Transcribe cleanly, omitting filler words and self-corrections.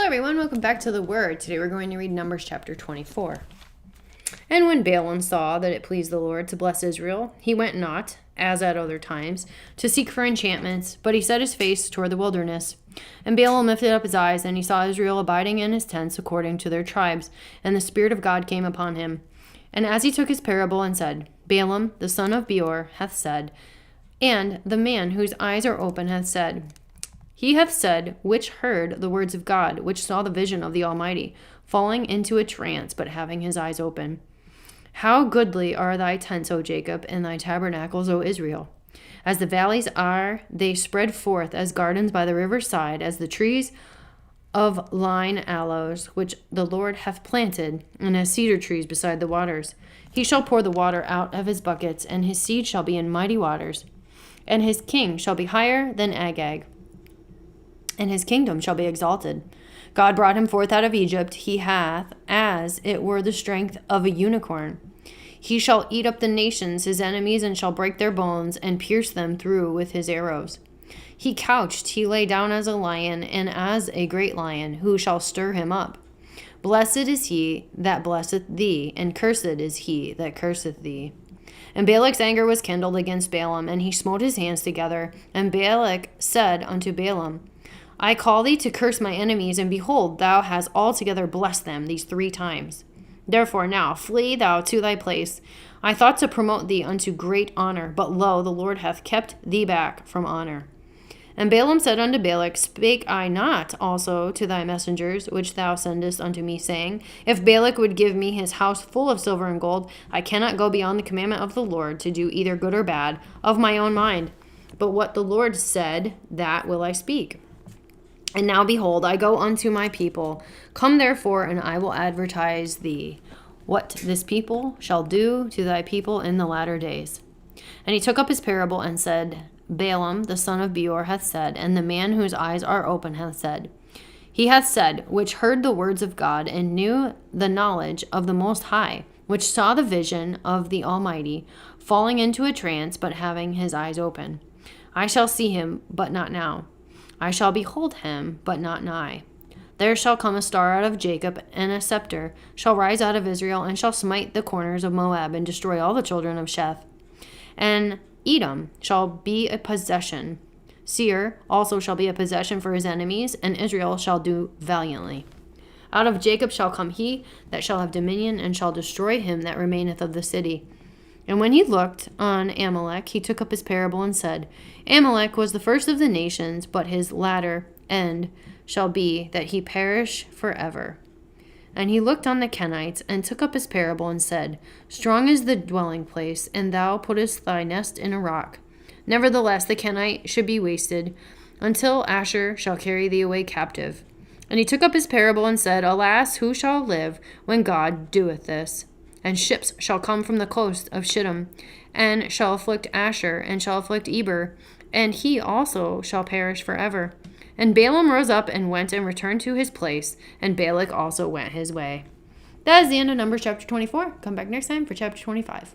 everyone, welcome back to the Word. Today we're going to read Numbers chapter 24. And when Balaam saw that it pleased the Lord to bless Israel, he went not, as at other times, to seek for enchantments, but he set his face toward the wilderness. And Balaam lifted up his eyes, and he saw Israel abiding in his tents according to their tribes, and the Spirit of God came upon him. And as he took his parable and said, Balaam, the son of Beor, hath said, and the man whose eyes are open hath said, He hath said, which heard the words of God, which saw the vision of the Almighty, falling into a trance, but having his eyes open. How goodly are thy tents, O Jacob, and thy tabernacles, O Israel! As the valleys are, they spread forth as gardens by the river's side, as the trees of lign aloes, which the Lord hath planted, and as cedar trees beside the waters. He shall pour the water out of his buckets, and his seed shall be in mighty waters. And his king shall be higher than Agag, and his kingdom shall be exalted. God brought him forth out of Egypt. He hath, as it were, the strength of a unicorn. He shall eat up the nations, his enemies, and shall break their bones, and pierce them through with his arrows. He couched, he lay down as a lion, and as a great lion, who shall stir him up? Blessed is he that blesseth thee, and cursed is he that curseth thee. And Balak's anger was kindled against Balaam, and he smote his hands together. And Balak said unto Balaam, I call thee to curse my enemies, and behold, thou hast altogether blessed them these 3 times. Therefore now flee thou to thy place. I thought to promote thee unto great honor, but lo, the Lord hath kept thee back from honor. And Balaam said unto Balak, Spake I not also to thy messengers, which thou sendest unto me, saying, If Balak would give me his house full of silver and gold, I cannot go beyond the commandment of the Lord to do either good or bad of my own mind. But what the Lord said, that will I speak. And now, behold, I go unto my people. Come therefore, and I will advertise thee what this people shall do to thy people in the latter days. And he took up his parable and said, Balaam, the son of Beor, hath said, and the man whose eyes are open hath said, He hath said, which heard the words of God, and knew the knowledge of the Most High, which saw the vision of the Almighty, falling into a trance, but having his eyes open. I shall see him, but not now. I shall behold him, but not nigh. There shall come a star out of Jacob, and a scepter shall rise out of Israel, and shall smite the corners of Moab, and destroy all the children of Sheth. And Edom shall be a possession. Seir also shall be a possession for his enemies, and Israel shall do valiantly. Out of Jacob shall come he that shall have dominion, and shall destroy him that remaineth of the city. And when he looked on Amalek, he took up his parable and said, Amalek was the first of the nations, but his latter end shall be that he perish forever. And he looked on the Kenites, and took up his parable and said, Strong is the dwelling place, and thou puttest thy nest in a rock. Nevertheless, the Kenite should be wasted, until Asshur shall carry thee away captive. And he took up his parable and said, Alas, who shall live when God doeth this? And ships shall come from the coast of Shittim, and shall afflict Asshur, and shall afflict Eber, and he also shall perish forever. And Balaam rose up and went and returned to his place, and Balak also went his way. That is the end of Numbers chapter 24. Come back next time for chapter 25.